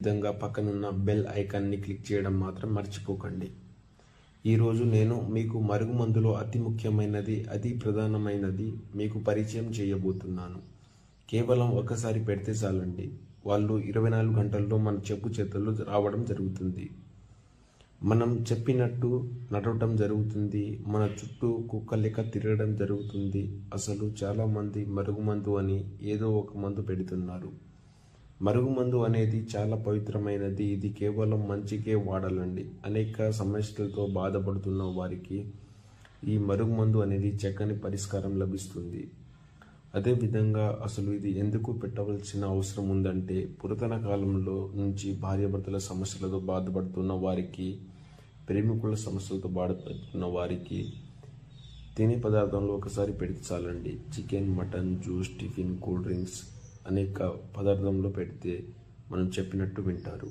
విధంగా పక్కనున్న బెల్ ఐకాన్ని క్లిక్ చేయడం మాత్రం మర్చిపోకండి. ఈరోజు నేను మీకు మరుగుమందులో అతి ముఖ్యమైనది, అతి ప్రధానమైనది మీకు పరిచయం చేయబోతున్నాను. కేవలం ఒకసారి పెడితే చాలండి, వాళ్ళు 24 గంటల్లో మన చెప్పు చేతుల్లో రావడం జరుగుతుంది. మనం చెప్పినట్టు నడవటం జరుగుతుంది. మన చుట్టూ కుక్క లెక్క తిరగడం జరుగుతుంది. అసలు చాలామంది మరుగుమందు అని ఏదో ఒక మందు పెడుతున్నారు. మరుగుమందు అనేది చాలా పవిత్రమైనది. ఇది కేవలం మంచికే వాడాలండి. అనేక సమస్యలతో బాధపడుతున్న వారికి ఈ మరుగుమందు అనేది చక్కని పరిష్కారం లభిస్తుంది. అదేవిధంగా అసలు ఇది ఎందుకు పెట్టవలసిన అవసరం ఉందంటే, పురాతన కాలంలో నుంచి భార్యాభర్తల సమస్యలతో బాధపడుతున్న వారికి, ప్రేమికుల సమస్యలతో బాధపడుతున్న వారికి తినే పదార్థంలో ఒకసారి పెడితే చాలండి. Chicken, mutton, juice, tiffin, cool drinks అనేక పదార్థంలో పెడితే మనం చెప్పినట్టు వింటారు.